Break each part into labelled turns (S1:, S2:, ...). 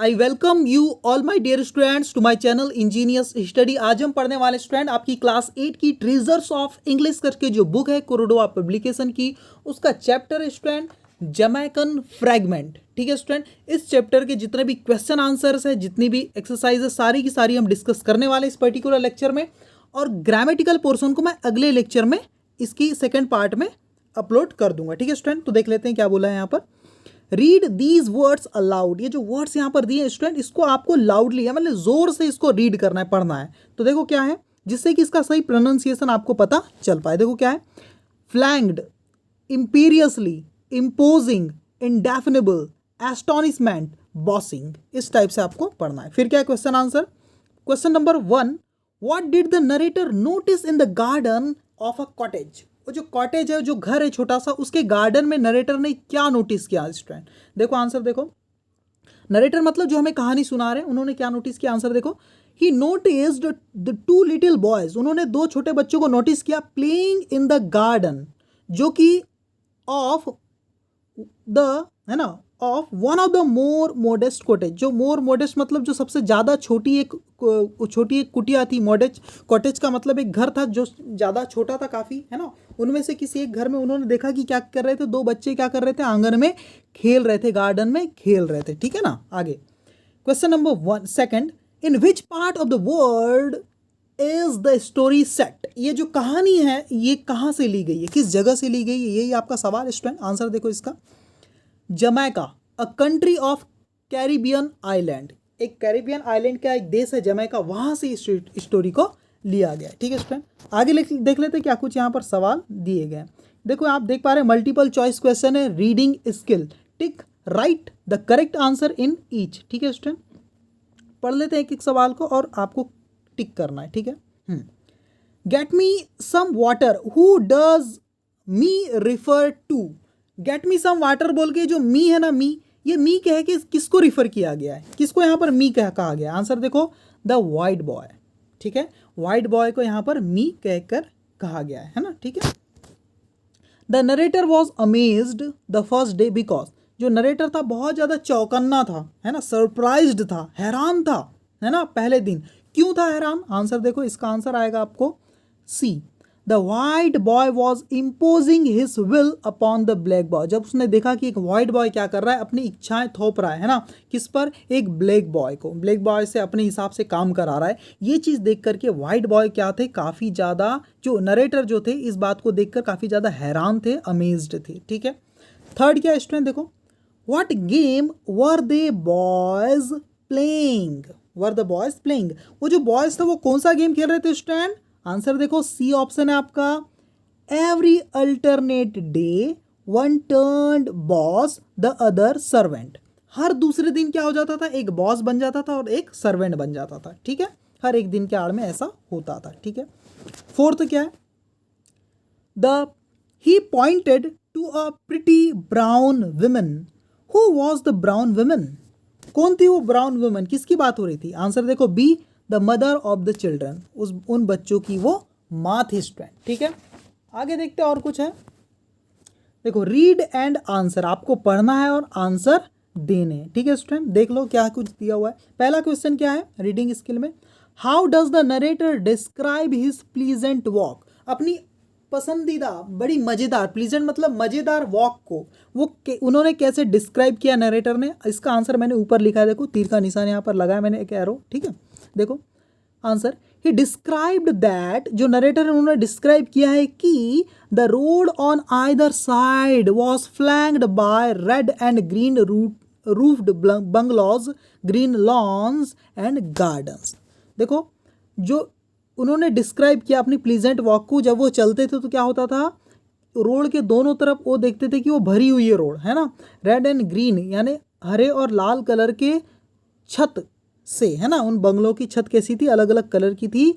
S1: I welcome you all my dear students to my channel Engineers Study. आज हम पढ़ने वाले स्टूडेंट आपकी क्लास 8 की ट्रेजर्स ऑफ इंग्लिश करके जो बुक है कोरोडोवा पब्लिकेशन की, उसका चैप्टर है स्टूडेंट जमैकन फ्रैगमेंट। ठीक है स्टूडेंट, इस चैप्टर के जितने भी क्वेश्चन आंसर्स है, जितनी भी एक्सरसाइज है, सारी की सारी हम डिस्कस करने वाले इस पर्टिकुलर लेक्चर में। और ग्रामेटिकल पोर्शन को मैं अगले लेक्चर में इसकी सेकेंड पार्ट में अपलोड कर दूंगा। ठीक है स्टूडेंट, तो देख लेते हैं क्या बोला है यहाँ पर। Read these words allowed. ये जो वर्ड्स यहाँ पर दिए स्टूडेंट, इसको आपको लाउडली है मतलब जोर से इसको रीड करना है, पढ़ना है। तो देखो क्या है, जिससे कि इसका सही प्रोनाउंसिएशन आपको पता चल पाए। देखो क्या है, फ्लैंक्ड, इंपीरियसली, इम्पोजिंग, इंडेफिनेबल, एस्टोनिशमेंट, बॉसिंग, इस टाइप से आपको पढ़ना है। फिर क्या है question answer. Question number 1, what did the narrator notice in the garden of a cottage. वो जो कॉटेज है, जो घर है छोटा सा, उसके गार्डन में नरेटर ने क्या नोटिस किया स्टूडेंट। देखो आंसर देखो, नरेटर मतलब जो हमें कहानी सुना रहे हैं, उन्होंने क्या नोटिस किया। आंसर देखो, ही noticed the two little boys. उन्होंने दो छोटे बच्चों को नोटिस किया प्लेइंग इन द गार्डन, जो कि ऑफ द है ना, of one of the more modest cottage. जो मोर मोडेस्ट मतलब जो सबसे ज़्यादा छोटी एक कुटिया थी। मोडेस्ट कॉटेज का मतलब एक घर था जो ज़्यादा छोटा था काफ़ी, है ना। उनमें से किसी एक घर में उन्होंने देखा कि क्या कर रहे थे, दो बच्चे क्या कर रहे थे, आंगन में खेल रहे थे, गार्डन में खेल रहे थे। ठीक है ना। आगे question number 1 second, in which part of the world is the story set. ये जो कहानी है ये कहाँ से ली गई है, किस जगह से ली गई है, यही आपका सवाल स्टूडेंट। आंसर देखो इसका, Jamaica, a country of Caribbean island. एक कैरिबियन आइलैंड का एक देश है जमैका, वहाँ से इस स्टोरी को लिया गया है। ठीक है स्टूडेंट, आगे देख लेते हैं क्या कुछ यहाँ पर सवाल दिए गए हैं। देखो आप देख पा रहे हैं मल्टीपल चॉइस क्वेश्चन है। Reading skill, tick right the correct answer in each. ठीक है स्टूडेंट, पढ़ लेते हैं एक एक सवाल को और आपको टिक करना है। ठीक है, get me some water, who does me refer to. Get me some water बोल के जो मी है ना, मी, ये मी कह के किसको रिफर किया गया है, किसको यहाँ पर मी कहा गया। आंसर देखो, द वाइट बॉय। ठीक है, वाइट बॉय को यहाँ पर मी कहकर कहा गया है ना। ठीक है, the narrator was amazed the first day because. जो नरेटर था बहुत ज़्यादा चौकन्ना था, है ना, सरप्राइज्ड था, हैरान था, है ना, पहले दिन। क्यों था हैरान। आंसर देखो, इसका आंसर आएगा आपको C. The white boy was imposing his will upon the black boy. जब उसने देखा कि एक वाइट बॉय क्या कर रहा है, अपनी इच्छाएं थोप रहा है ना, किस पर, एक ब्लैक बॉय को, ब्लैक बॉय से अपने हिसाब से काम करा रहा है। ये चीज़ देख करके वाइट बॉय क्या थे, काफ़ी ज़्यादा, जो नरेटर जो थे, इस बात को देखकर काफ़ी ज़्यादा हैरान थे, अमेज्ड थे। ठीक है, थर्ड क्या स्टूडेंट देखो, what game were they boys playing. Were the boys playing, वो जो बॉयज थे वो कौन सा गेम खेल रहे थे स्टूडेंट। आंसर देखो, सी ऑप्शन है आपका। Every alternate day one turned boss the other servant. हर दूसरे दिन क्या हो जाता था, एक बॉस बन जाता था और एक सर्वेंट बन जाता था। ठीक है, हर एक दिन के आड़ में ऐसा होता था। ठीक है, फोर्थ क्या है, the he pointed to a pretty brown woman. Who was the brown woman. कौन थी वो ब्राउन वुमन, किसकी बात हो रही थी। आंसर देखो, B, the mother of the children. उन बच्चों की वो माँ थी स्टूडेंट। ठीक है, आगे देखते हैं और कुछ है। देखो, रीड एंड आंसर, आपको पढ़ना है और आंसर देने। ठीक है स्टूडेंट, देख लो क्या कुछ दिया हुआ है। पहला क्वेश्चन क्या है रीडिंग स्किल में, how does the narrator describe his pleasant walk. अपनी पसंदीदा बड़ी मज़ेदार, प्लीजेंट मतलब मज़ेदार वॉक को वो उन्होंने कैसे डिस्क्राइब किया नरेटर ने। इसका आंसर मैंने ऊपर लिखा है, देखो तीर का निशान यहाँ पर लगाया मैंने, एक एरो। ठीक है, देखो आंसर, ही डिस्क्राइब्ड दैट, जो नरेटर है उन्होंने डिस्क्राइब किया है कि the road on either side was flanked by red and green roofed bungalows, green lawns and gardens. देखो, जो उन्होंने डिस्क्राइब किया अपनी प्लीजेंट वॉक को, जब वो चलते थे तो क्या होता था, रोड के दोनों तरफ वो देखते थे कि वो भरी हुई है रोड, है ना, रेड एंड ग्रीन यानी हरे और लाल कलर के छत से, है ना। उन बंगलों की छत कैसी थी, अलग अलग कलर की थी,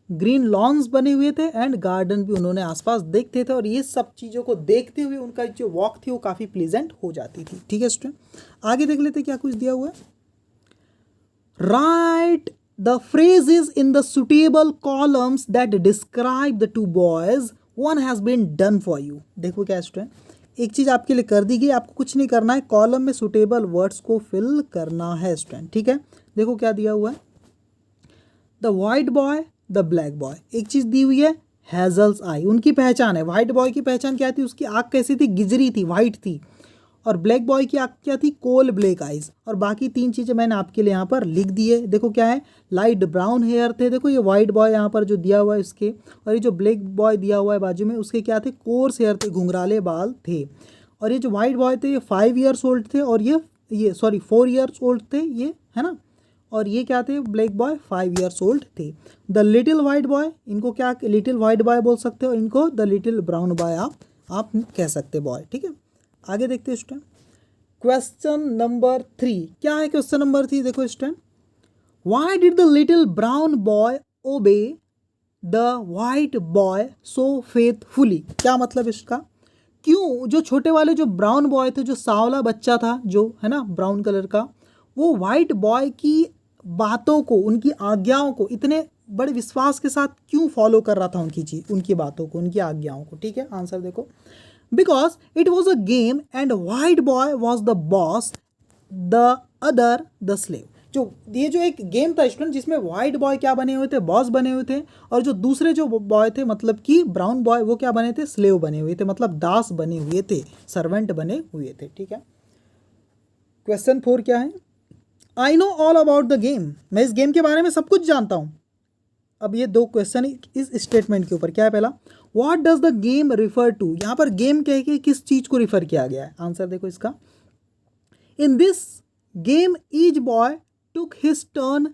S1: ग्रीन लॉन्स बने हुए थे एंड गार्डन भी उन्होंने आसपास देखते थे, और ये सब चीज़ों को देखते हुए उनका जो वॉक थी वो काफ़ी प्लीजेंट हो जाती थी। ठीक है स्टूडेंट, आगे देख लेते क्या कुछ दिया हुआ है। Right the phrases in the suitable columns that describe the two boys, one has been done for you। देखो क्या स्टूडेंट, एक चीज़ आपके लिए कर दी गई, आपको कुछ नहीं करना है, कॉलम में सुटेबल वर्ड्स को फिल करना है स्टूडेंट, ठीक है। देखो क्या दिया हुआ है, the white boy the black boy, एक चीज़ दी हुई है हैज़ल्स आई, उनकी पहचान है। वाइट बॉय की पहचान क्या थी, उसकी आँख कैसी थी, गिजरी थी, वाइट थी। और ब्लैक बॉय की आँख क्या थी, कोल ब्लैक आइज। और बाकी 3 चीज़ें मैंने आपके लिए यहाँ पर लिख दी है। देखो क्या है, लाइट ब्राउन हेयर थे, देखो ये वाइट बॉय यहाँ पर जो दिया हुआ है इसके, और ये जो ब्लैक बॉय दिया हुआ है बाजू में, उसके क्या थे, कोर्स हेयर थे, घुंघराले बाल थे। और ये जो वाइट बॉय थे ये 5 ईयर्स ओल्ड थे, और ये सॉरी 4 ईयर्स ओल्ड थे ये, है ना। और ये क्या थे, ब्लैक बॉय 5 ईयर्स ओल्ड थे। द लिटिल वाइट बॉय, इनको क्या लिटिल वाइट बॉय बोल सकते हो, इनको द लिटिल ब्राउन बॉय आप कह सकते बॉय, ठीक है। आगे देखते हैं स्टूडेंट, क्वेश्चन नंबर 3 क्या है, क्वेश्चन नंबर 3 देखो student, why did the little brown boy obey the white boy so faithfully, क्या मतलब इसका, क्यों जो छोटे वाले जो ब्राउन बॉय थे, जो सांवला बच्चा था जो है ना ब्राउन कलर का, वो वाइट बॉय की बातों को, उनकी आज्ञाओं को इतने बड़े विश्वास के साथ क्यों फॉलो कर रहा था, उनकी बातों को, उनकी आज्ञाओं को, ठीक है। आंसर देखो, because it was a game and white boy was the boss, the other the slave. ये जो एक गेम था स्टूडेंट, जिसमें वाइट बॉय क्या बने हुए थे, बॉस बने हुए थे, और जो दूसरे जो बॉय थे मतलब कि ब्राउन बॉय, वो क्या बने थे, स्लेव बने हुए थे, मतलब दास बने हुए थे, सर्वेंट बने हुए थे, ठीक है। क्वेश्चन 4 क्या है, I know all about the game, मैं इस गेम के बारे में सब कुछ जानता हूँ। अब ये 2 क्वेश्चन इस स्टेटमेंट के ऊपर, क्या है पहला, what does the game refer to, यहाँ पर गेम कह के किस चीज़ को रिफर किया गया है। आंसर देखो इसका, in this game each boy took his turn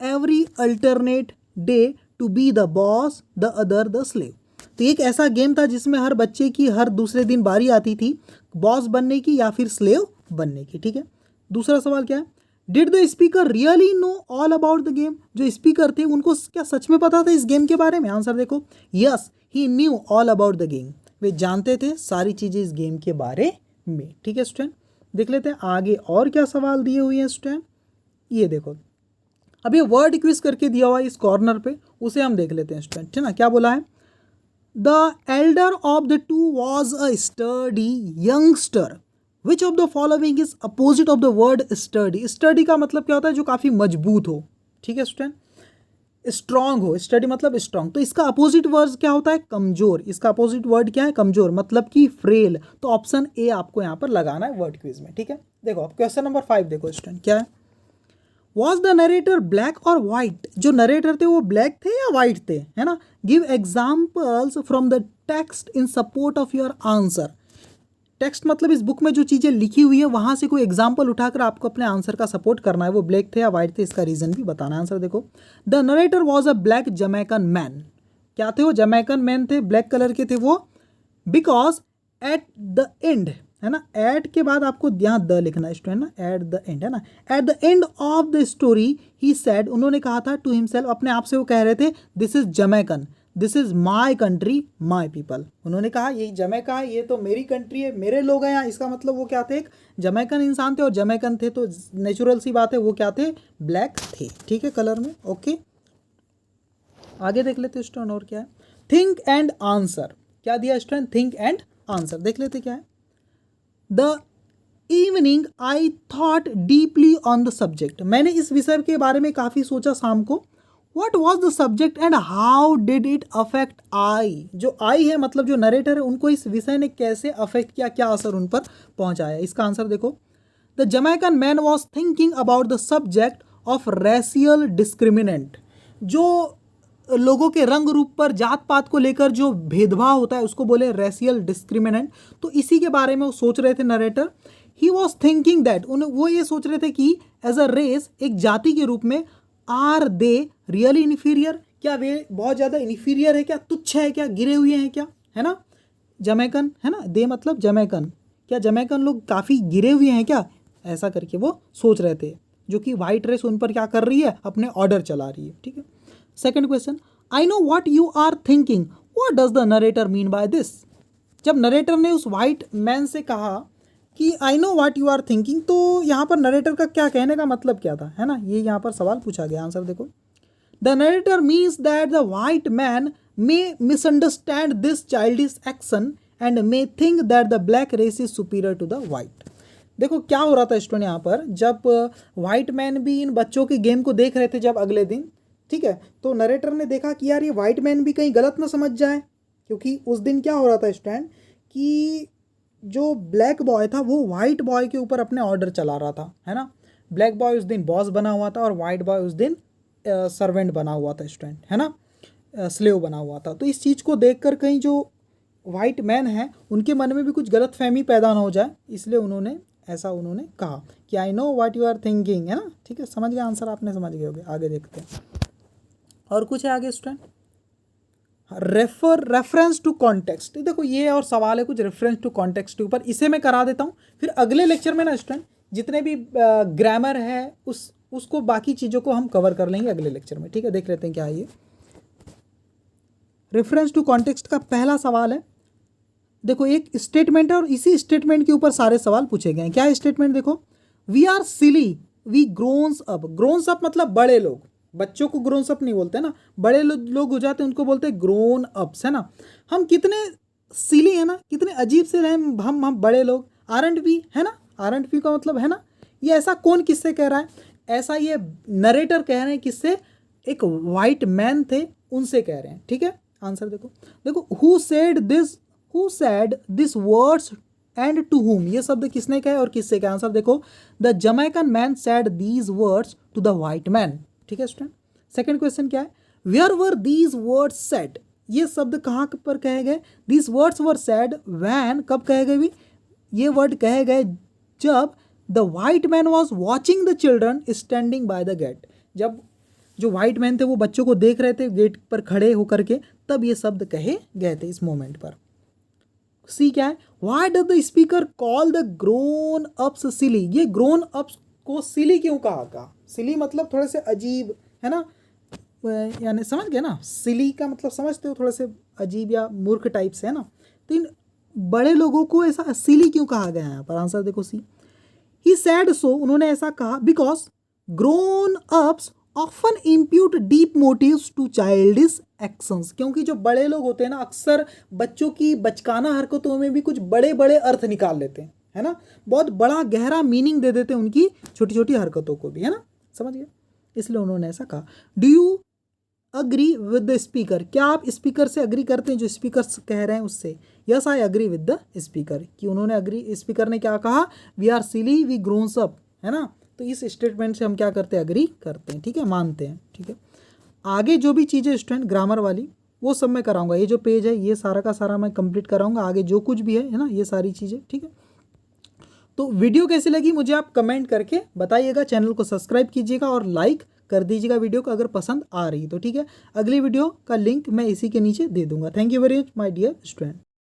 S1: every alternate day to be the boss the other the slave. तो एक ऐसा गेम था जिसमें हर बच्चे की हर दूसरे दिन बारी आती थी बॉस बनने की या फिर स्लेव बनने की, ठीक है। दूसरा सवाल क्या है, did the speaker really know all about the game, जो स्पीकर थे उनको क्या सच में पता था इस गेम के बारे में। आंसर देखो, yes he knew all about the game, वे जानते थे सारी चीज़ें इस गेम के बारे में, ठीक है स्टूडेंट। देख लेते हैं आगे और क्या सवाल दिए हुए हैं स्टूडेंट, ये देखो, अब ये वर्ड क्विज करके दिया हुआ है इस कॉर्नर पे, उसे हम देख लेते हैं स्टूडेंट, ठीक ना। क्या बोला है, the Elder of the two was a study youngster, which of the following is opposite of the word study. Study का मतलब क्या होता है, जो काफ़ी मजबूत हो, ठीक है स्टूडेंट, स्ट्रांग हो, स्टडी मतलब स्ट्रांग, तो इसका अपोजिट वर्ड क्या होता है, कमजोर। इसका अपोजिट वर्ड क्या है, कमजोर, मतलब कि फ्रेल। तो ऑप्शन ए आपको यहाँ पर लगाना है वर्ड क्विज में, ठीक है। देखो अब क्वेश्चन नंबर 5 देखो स्टूडेंट, क्या है, वॉज द नरेटर ब्लैक और वाइट, जो नरेटर थे वो ब्लैक थे या वाइट थे, है ना। Give examples from the text in support of your answer. Text मतलब इस बुक में जो चीज़ें लिखी हुई है वहाँ से कोई एग्जाम्पल उठाकर आपको अपने आंसर का सपोर्ट करना है, वो ब्लैक थे या वाइट थे, इसका रीज़न भी बताना है। आंसर देखो, the narrator was a black Jamaican man, क्या थे वो, जमैकन मैन थे, ब्लैक कलर के थे वो, बिकॉज एट द एंड, है ना, एट के बाद आपको यहाँ द लिखना है स्टूडेंट ना, एट द एंड, है ना, at the end of the story he said, उन्होंने कहा था टू हिमसेल्फ, अपने आप से वो कह रहे थे, this is Jamaican, this is my country my people. उन्होंने कहा ये जमैका है, ये तो मेरी कंट्री है, मेरे लोग हैं यहाँ। इसका मतलब वो क्या थे, एक जमैकन इंसान थे, और जमैकन थे तो नेचुरल सी बात है वो क्या थे, ब्लैक थे, ठीक है, कलर में, ओके। आगे देख लेते स्टूडेंट, और क्या है, थिंक एंड आंसर, क्या दिया स्टूडेंट, थिंक एंड आंसर, देख लेते क्या है, the evening I thought deeply on the subject, मैंने इस विषय के बारे में काफ़ी सोचा शाम को। What was the subject and how did it affect I? जो I है मतलब जो नरेटर है, उनको इस विषय ने कैसे अफेक्ट किया, क्या असर उन पर पहुंचाया। इसका आंसर देखो, the Jamaican man was thinking about the subject of racial discriminant, जो लोगों के रंग रूप पर, जात पात को लेकर जो भेदभाव होता है उसको बोले रेशियल डिस्क्रिमिनेंट। तो इसी के बारे में वो सोच रहे थे narrator. He was thinking that, वो ये सोच रहे थे कि एज अ रेस, एक जाति के रूप में, आर दे रियली इन्फीरियर, क्या वे बहुत ज़्यादा इन्फीरियर है क्या, तुच्छ है क्या, गिरे हुए हैं क्या, है ना। जमैकन है ना, दे मतलब जमैकन, क्या जमैकन लोग काफ़ी गिरे हुए हैं क्या, ऐसा करके वो सोच रहे थे, जो कि वाइट रेस उन पर क्या कर रही है, अपने ऑर्डर चला रही है, ठीक है। Second question, I know what you are thinking, what does the narrator mean by this. जब नरेटर ने उस वाइट मैन से कहा कि I know what you are thinking, तो यहाँ पर नरेटर का क्या कहने का मतलब क्या था, है ना, ये यहाँ पर सवाल पूछा गया। आंसर देखो, the narrator means that the white man may misunderstand this childish action and may think that the black race is superior to the white. देखो क्या हो रहा था स्टूडेंट यहाँ पर, जब वाइट मैन भी इन बच्चों के गेम को देख रहे थे जब अगले दिन, ठीक है, तो नरेटर ने देखा कि यार ये वाइट मैन भी कहीं गलत ना समझ जाए, क्योंकि उस दिन क्या हो रहा था स्टूडेंट कि जो ब्लैक बॉय था वो वाइट बॉय के ऊपर अपने ऑर्डर चला रहा था, है ना। ब्लैक बॉय उस दिन बॉस बना हुआ था और वाइट बॉय उस दिन सर्वेंट बना हुआ था स्टूडेंट, है ना, स्लेव बना हुआ था। तो इस चीज़ को देखकर कहीं जो वाइट मैन है उनके मन में भी कुछ गलत फहमी पैदा ना हो जाए, इसलिए उन्होंने कहा कि I know what you are thinking, है ना। ठीक है, समझ गए आंसर, आपने समझ गए होगे। आगे देखते हैं और कुछ है आगे स्टूडेंट। रेफरेंस टू कॉन्टेक्स्ट, देखो ये और सवाल है कुछ रेफरेंस टू कॉन्टेक्स्ट के ऊपर, इसे मैं करा देता हूँ, फिर अगले लेक्चर में ना स्टूडेंट जितने भी ग्रामर है उसको बाकी चीज़ों को हम कवर कर लेंगे अगले लेक्चर में। ठीक है, देख लेते हैं क्या है ये। रेफरेंस टू कॉन्टेक्स्ट का पहला सवाल है, देखो एक स्टेटमेंट है और इसी स्टेटमेंट के ऊपर सारे सवाल पूछे गए हैं। क्या स्टेटमेंट देखो, we are silly we grownups. Grownups मतलब बड़े लोग, बच्चों को ग्रोन्स अप नहीं बोलते ना, बड़े लोग हो जाते हैं उनको बोलते हैं ग्रोन अप्स, है ना। हम कितने सिली है ना, कितने अजीब से रहे हम बड़े लोग, आरंट वी, है ना। आरंट वी का मतलब है ना, ये ऐसा कौन किससे कह रहा है, ऐसा ये नरेटर कह रहे हैं किससे, एक वाइट मैन थे उनसे कह रहे हैं। ठीक है, आंसर देखो who said this words and to whom, ये शब्द किसने कहा और किससे कहा। आंसर देखो, the Jamaican man said these words to the white man. ठीक है स्टूडेंट, सेकंड क्वेश्चन क्या है, where were these words said, ये शब्द कहाँ पर कहे गए। These words were said when, कब कहे गए भी, ये वर्ड कहे गए जब the white man was watching the children standing by the gate, जब जो वाइट मैन थे वो बच्चों को देख रहे थे गेट पर खड़े होकर के, तब ये शब्द कहे गए थे इस मोमेंट पर। सी क्या है, why does the speaker call the grownups silly, ये ग्रोन अप्स को सिली क्यों कहा। सिली मतलब थोड़े से अजीब, है ना, यानी समझ गए ना, सिली का मतलब समझते हो, थोड़े से अजीब या मूर्ख टाइप से, है ना। तो इन बड़े लोगों को ऐसा सिली क्यों कहा गया है यहाँ पर। आंसर देखो सी, ही सैड सो, उन्होंने ऐसा कहा because grown ups often impute deep motives to childish actions, क्योंकि जो बड़े लोग होते हैं ना अक्सर बच्चों की बचकाना हरकतों में भी कुछ बड़े बड़े अर्थ निकाल लेते हैं, है ना, बहुत बड़ा गहरा मीनिंग दे देते हैं उनकी छोटी छोटी हरकतों को भी, है ना, समझ गए, इसलिए उन्होंने ऐसा कहा। Do you agree with the speaker, क्या आप स्पीकर से अग्री करते हैं जो स्पीकर कह रहे हैं उससे। Yes I agree with the speaker, कि उन्होंने अग्री, स्पीकर ने क्या कहा, we are silly we grownups, है ना। तो इस स्टेटमेंट से हम क्या करते हैं, अग्री करते हैं। ठीक है, मानते हैं। ठीक है, आगे जो भी चीज़ें स्टूडेंट ग्रामर वाली वो सब मैं कराऊंगा, ये जो पेज है ये सारा का सारा मैं कंप्लीट कराऊंगा, आगे जो कुछ भी है ना, ये सारी चीज़ें। ठीक है, तो वीडियो कैसी लगी मुझे आप कमेंट करके बताइएगा, चैनल को सब्सक्राइब कीजिएगा और लाइक कर दीजिएगा वीडियो को अगर पसंद आ रही तो। ठीक है, अगली वीडियो का लिंक मैं इसी के नीचे दे दूंगा। Thank you very much my dear student.